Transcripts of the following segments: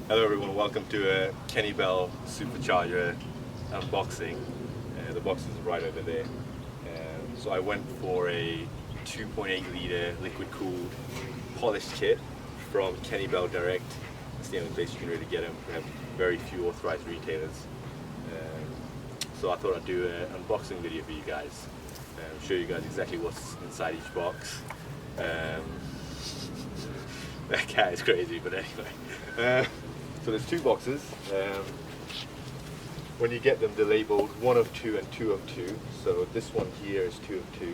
Hello everyone, welcome to a Kenne Bell Supercharger unboxing. The box is right over there. So I went for a 2.8 litre liquid cooled polished kit from Kenne Bell Direct. It's the only place you can really get them. We have very few authorized retailers. So I thought I'd do an unboxing video for you guys. Show you guys exactly what's inside each box. That cat is crazy, but anyway. So there's two boxes. When you get them, they're labeled 1 of 2 and 2 of 2. So this one here is 2 of 2.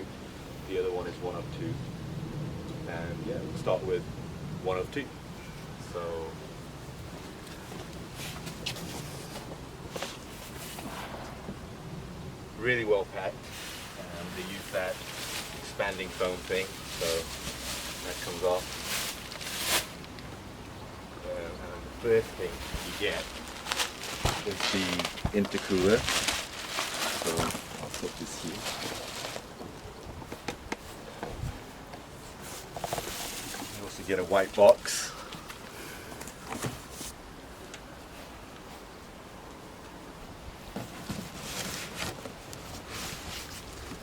The other one is 1 of 2. And yeah, we'll start with 1 of 2. So really well packed. They use that expanding foam thing, so that comes off. First thing you get is the intercooler. So I'll put this here. You also get a white box.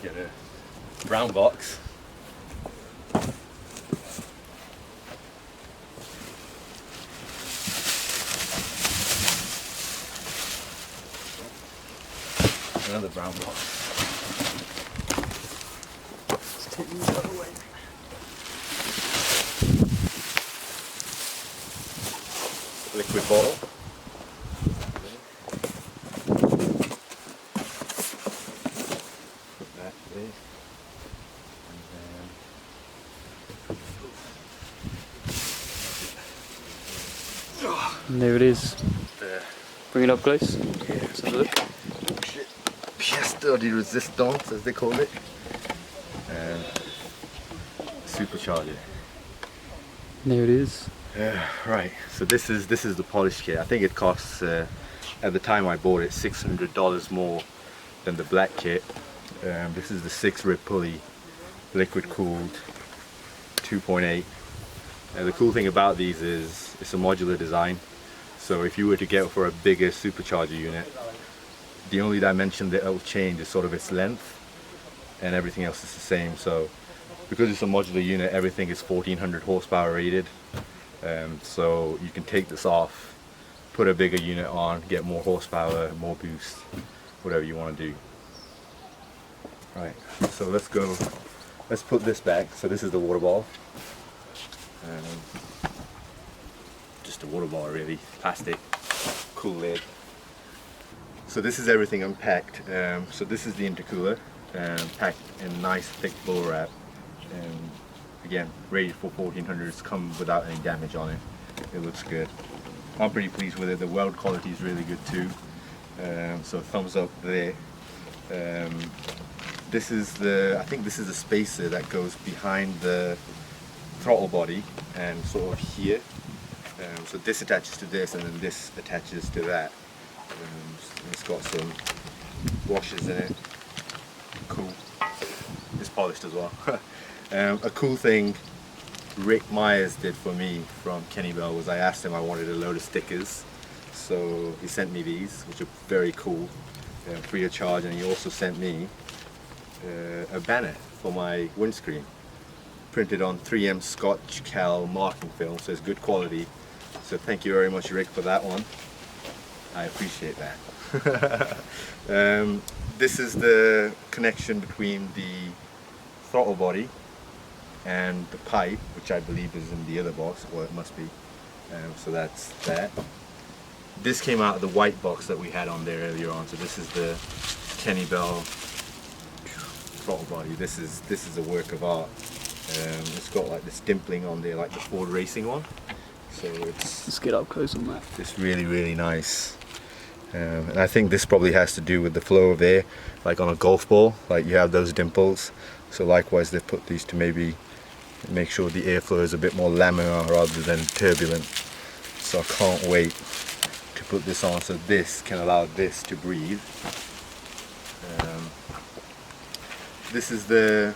Get a brown box. Another brown box. Let's take these out of the way. Liquid bottle. Put that there. And there it is. There. Bring it up close. Yeah. Let's have a look. Pièce de resistance, as they call it. Supercharger. There it is. Right, so this is the polished kit. I think it costs, at the time I bought it, $600 more than the black kit. This is the 6 rib pulley, liquid cooled, 2.8. The cool thing about these is it's a modular design. So if you were to get for a bigger supercharger unit, the only dimension that will change is sort of its length, and everything else is the same. So because it's a modular unit, everything is 1400 horsepower rated. So you can take this off, put a bigger unit on, get more horsepower, more boost, whatever you want to do. Right, so let's put this back. So this is the water ball. Just a water ball really, plastic, cool lid. So this is everything unpacked. So this is the intercooler, packed in nice thick bubble wrap. Again, rated for 1400s, come without any damage on it. It looks good. I'm pretty pleased with it. The weld quality is really good too. So thumbs up there. This is I think this is a spacer that goes behind the throttle body and sort of here. So this attaches to this, and then this attaches to that. It's got some washers in it. Cool. It's polished as well. A cool thing Rick Myers did for me from Kenne Bell was I asked him I wanted a load of stickers. So he sent me these, which are very cool, free of charge, and he also sent me a banner for my windscreen, printed on 3M Scotch Cal marking film, so it's good quality. So thank you very much, Rick, for that one. I appreciate that. This is the connection between the throttle body and the pipe, which I believe is in the other box, or it must be. So that's that. This came out of the white box that we had on there earlier on. So this is the Kenne Bell throttle body. This is a work of art. It's got like this dimpling on there, like the Ford racing one. So Let's get up close on that. it's really nice. And I think this probably has to do with the flow of air, like on a golf ball, like you have those dimples. So likewise they've put these to maybe make sure the airflow is a bit more laminar rather than turbulent. So I can't wait to put this on so this can allow this to breathe. This is the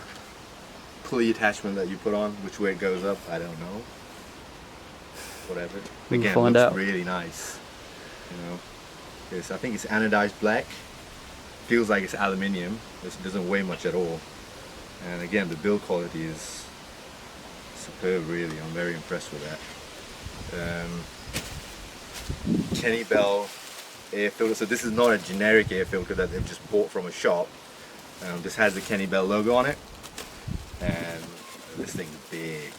pulley attachment that you put on. Which way it goes up, I don't know. whatever. We'll Again, find looks out. really nice. You know, I think it's anodized black. Feels like it's aluminium. It doesn't weigh much at all. And again, the build quality is superb. Really, I'm very impressed with that. Kenne Bell air filter. So this is not a generic air filter that they've just bought from a shop. This has the Kenne Bell logo on it, and this thing's big,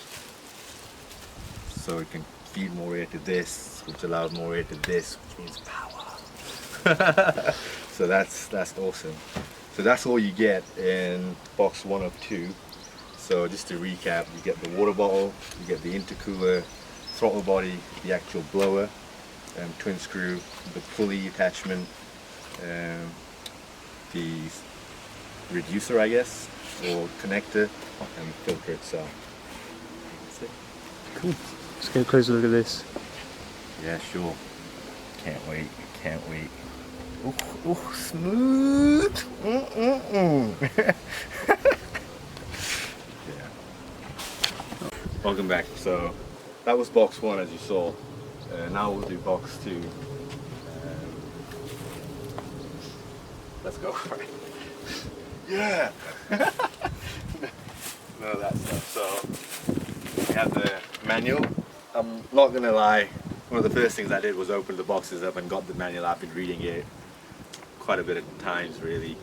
so it can feed more air to this, which allows more air to this, which means power. So that's awesome. So that's all you get in box 1 of 2. So just to recap, you get the water bottle, you get the intercooler, throttle body, the actual blower, twin screw, the pulley attachment, the reducer, I guess, or connector, and the filter itself. That's it. Cool. Let's get a closer look at this. Yeah, sure. Can't wait. Can't wait. Ooh, ooh, smooth. Yeah. Welcome back. So that was box 1, as you saw. Now we'll do box 2. Let's go for it. Yeah. None of that stuff. So we have the manual. I'm not gonna lie. One of the first things I did was open the boxes up and got the manual. I've been reading it quite a bit of times, really.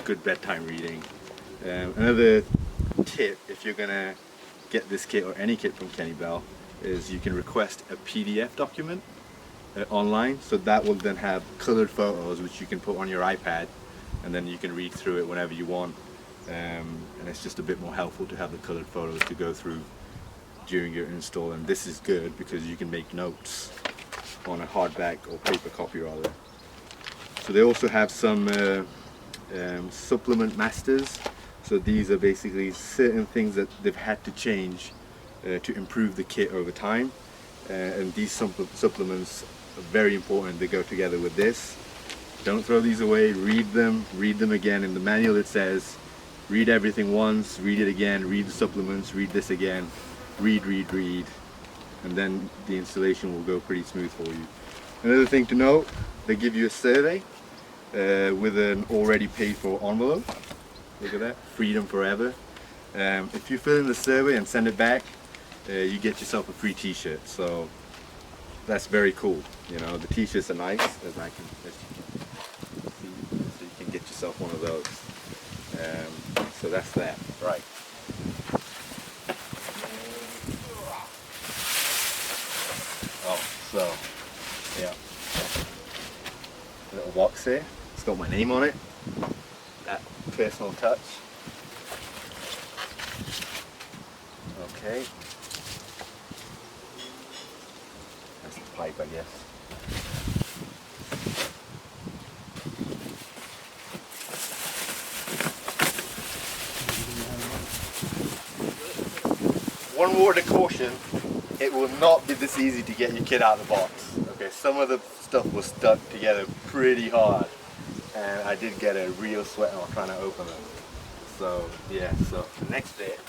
Good bedtime reading. Another tip, if you're gonna get this kit or any kit from Kenne Bell, is you can request a PDF document online. So that will then have colored photos which you can put on your iPad, and then you can read through it whenever you want. And it's just a bit more helpful to have the colored photos to go through during your install. And this is good because you can make notes on a hardback or paper copy rather. So they also have some supplement masters. So these are basically certain things that they've had to change to improve the kit over time. And these supplements are very important. They go together with this. Don't throw these away. Read them again. In the manual it says read everything once, read it again, read the supplements, read this again, read, and then the installation will go pretty smooth for you. Another thing to note, they give you a survey with an already paid for envelope. Look at that, freedom forever. If you fill in the survey and send it back, you get yourself a free t-shirt. So that's very cool. You know, the t-shirts are nice, as you can see, so you can get yourself one of those. So that's that. Right. Oh, so yeah, a little box here. It's got my name on it. That personal touch. Okay. That's the pipe, I guess. One word of caution, it will not be this easy to get your kit out of the box. Okay, some of the stuff was stuck together pretty hard, and I did get a real sweat on trying to open it. So yeah, so the next bit,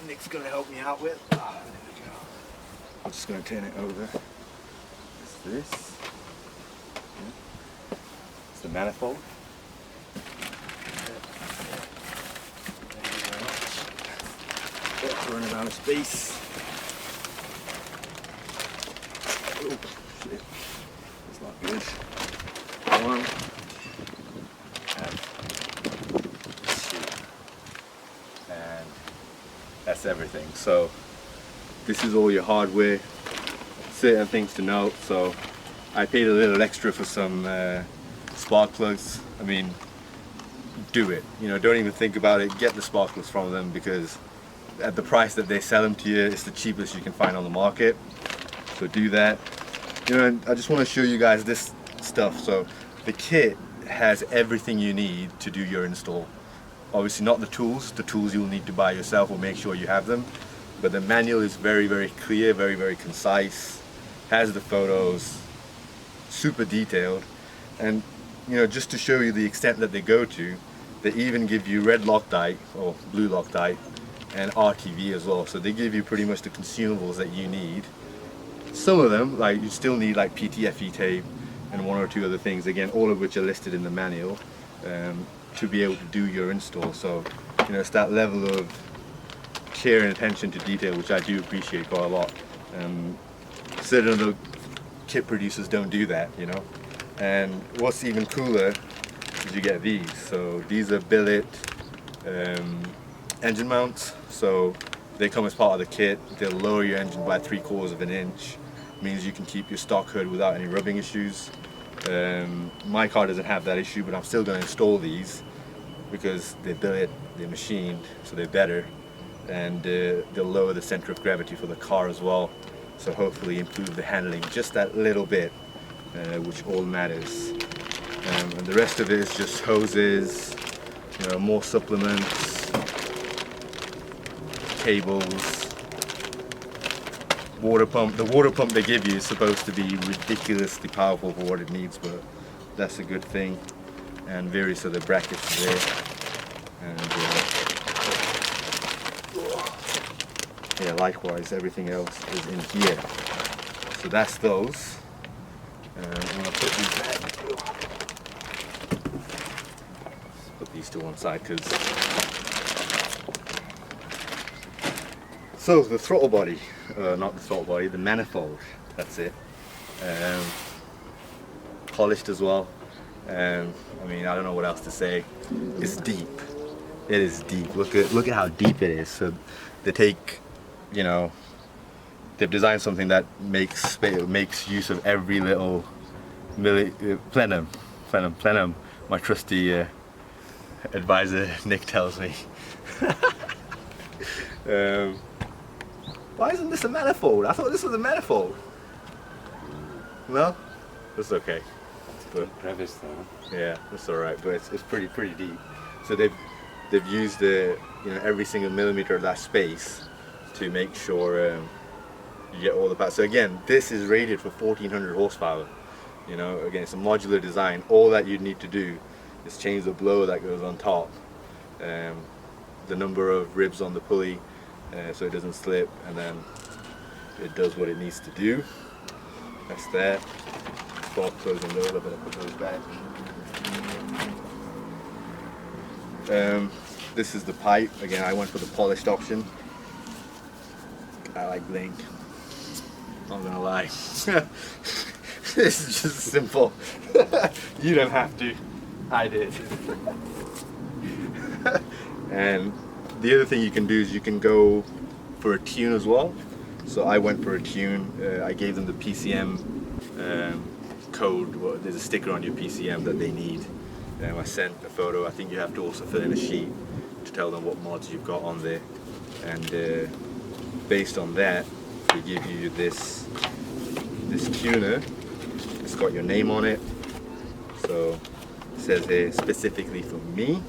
Nick's going to help me out with. There we go. I'm just going to turn it over. It's this. Yeah. It's the manifold. Running out of space. Oh shit, that's not good. 1 and 2, and that's everything. So this is all your hardware. Certain things to note. So I paid a little extra for some spark plugs. I mean, do it. You know, don't even think about it. Get the spark plugs from them, because at the price that they sell them to you, it's the cheapest you can find on the market. So do that. You know, and I just want to show you guys this stuff. So the kit has everything you need to do your install. Obviously not the tools you'll need to buy yourself, or make sure you have them. But the manual is very, very clear, very, very concise, has the photos, super detailed. And you know, just to show you the extent that they go to, they even give you red Loctite or blue Loctite and RTV as well. So they give you pretty much the consumables that you need. Some of them, like you still need like PTFE tape and one or two other things, again, all of which are listed in the manual, to be able to do your install. So, you know, it's that level of care and attention to detail which I do appreciate quite a lot. Certain other kit producers don't do that, you know. And what's even cooler is you get these. So these are billet engine mounts. So they come as part of the kit. They'll lower your engine by 3/4 of an inch. Means you can keep your stock hood without any rubbing issues. My car doesn't have that issue, but I'm still going to install these because they're billet, they're machined, so they're better, and they'll lower the center of gravity for the car as well. So hopefully improve the handling just that little bit, which all matters. And the rest of it is just hoses, you know, more supplements, cables, water pump. The water pump they give you is supposed to be ridiculously powerful for what it needs, but that's a good thing. And various other brackets there. And yeah, likewise, everything else is in here. So that's those. I'm gonna put these back. Put these to one side because. So the throttle body, not the throttle body, the manifold. That's it. Polished as well. I mean, I don't know what else to say. It's deep. It is deep. Look at how deep it is. So they take, you know, they've designed something that makes use of every little plenum. My trusty advisor Nick tells me. Why isn't this a manifold? I thought this was a manifold. No, that's okay. But yeah, that's all right. But it's pretty deep. So they've used every single millimeter of that space to make sure you get all the power. So again, this is rated for 1400 horsepower. You know, again, it's a modular design. All that you need to do is change the blower that goes on top, the number of ribs on the pulley, so it doesn't slip, and then it does what it needs to do. That's that. Stop closing those. I better put those back. This is the pipe. Again, I went for the polished option. I like Blink. Not gonna lie. This is just simple. You don't have to. I did. And the other thing you can do is you can go for a tune as well. So I went for a tune. I gave them the PCM code. Well, there's a sticker on your PCM that they need. I sent a photo. I think you have to also fill in a sheet to tell them what mods you've got on there. And based on that, they give you this tuner. It's got your name on it. So it says here specifically for me,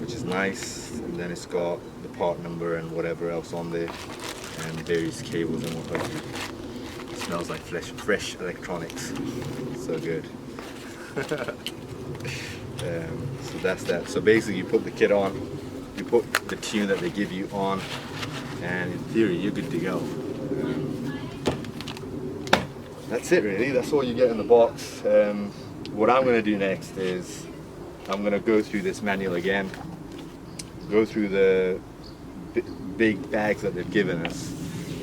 which is nice. And then it's got the part number and whatever else on there, and various cables and what have you. It smells like fresh electronics. So good. So that's that. So basically you put the kit on, you put the tune that they give you on, and in theory you're good to go. That's it really, that's all you get in the box. What I'm going to do next is I'm going to go through this manual again, go through the big bags that they've given us,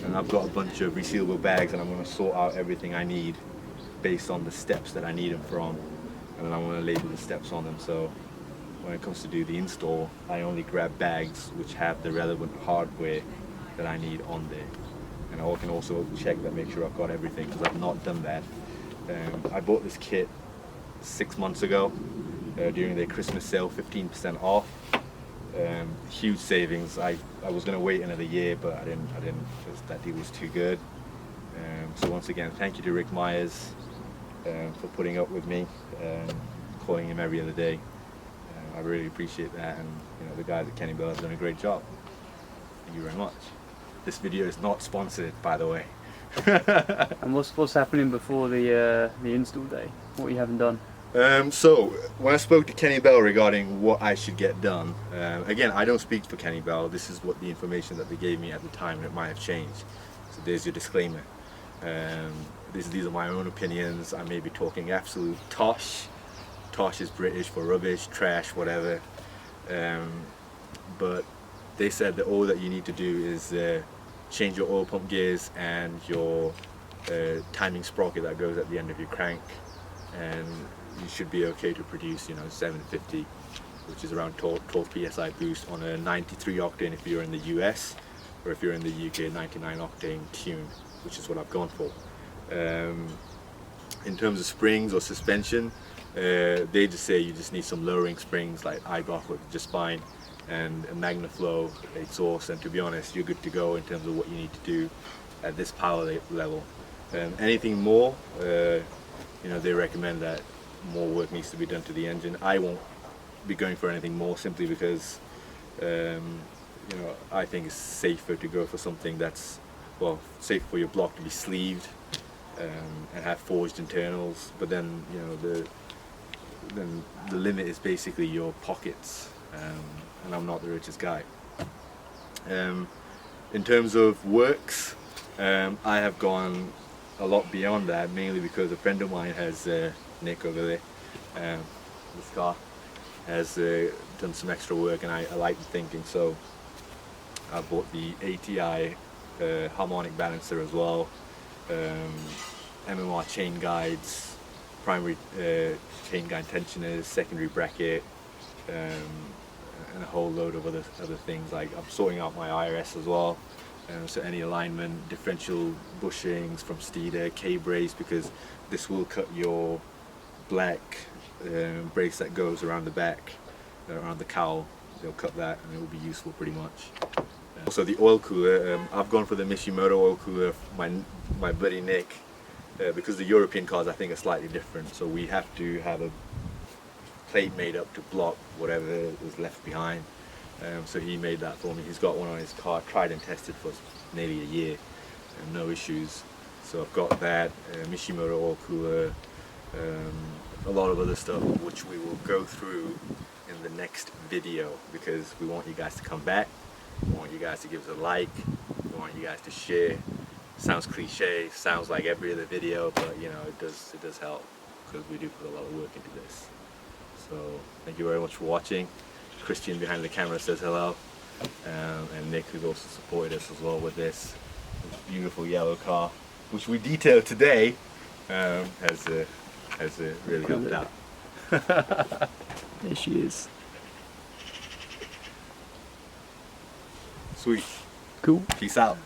and I've got a bunch of resealable bags, and I'm going to sort out everything I need based on the steps that I need them from, and then I'm going to label the steps on them. So when it comes to do the install, I only grab bags which have the relevant hardware that I need on there. And I can also check that, make sure I've got everything, because I've not done that. I bought this kit 6 months ago during their Christmas sale, 15% off. Huge savings. I was going to wait another year, but I didn't because that deal was too good. So once again, thank you to Rick Myers for putting up with me, calling him every other day. I really appreciate that, and the guys at Kenne Bell have done a great job. Thank you very much. This video is not sponsored, by the way. And what's happening before the install day? What you haven't done? So when I spoke to Kenne Bell regarding what I should get done, again, I don't speak for Kenne Bell. This is what the information that they gave me at the time, and it might have changed. So there's your disclaimer. These are my own opinions. I may be talking absolute tosh. Tosh is British for rubbish, trash, whatever. But they said that all that you need to do is change your oil pump gears and your timing sprocket that goes at the end of your crank, and you should be okay to produce, 750, which is around 12 psi boost on a 93 octane if you're in the US, or if you're in the UK, 99 octane tune, which is what I've gone for. In terms of springs or suspension, they just say you just need some lowering springs like I got with just fine, and a MagnaFlow exhaust, and to be honest, you're good to go in terms of what you need to do at this power level. Anything more, they recommend that more work needs to be done to the engine. I won't be going for anything more simply because I think it's safer to go for something that's, well, safe for your block to be sleeved and have forged internals, but then the limit is basically your pockets, and I'm not the richest guy. In terms of works, I have gone a lot beyond that, mainly because a friend of mine has, Nick over there, this car, has done some extra work, and I like the thinking, so I bought the ATI harmonic balancer as well, MMR chain guides, primary chain guide tensioners, secondary bracket, and a whole load of other things. Like I'm sorting out my IRS as well, so any alignment, differential bushings from Steeder, K-brace, because this will cut your black brace that goes around the back, around the cowl. They'll cut that, and it will be useful pretty much. Also the oil cooler, I've gone for the Mishimoto oil cooler, my buddy Nick, because the European cars I think are slightly different, so we have to have a plate made up to block whatever is left behind. So he made that for me. He's got one on his car, tried and tested for nearly a year, and no issues. So I've got that, Mishimoto oil cooler, a lot of other stuff which we will go through in the next video, because we want you guys to come back, we want you guys to give us a like, we want you guys to share. Sounds cliche, sounds like every other video, but it does help, because we do put a lot of work into this. So thank you very much for watching. Christian behind the camera says hello, and Nick, who's also supported us as well with this beautiful yellow car, which we detailed today, has really helped out. There she is. Sweet. Cool. Peace out.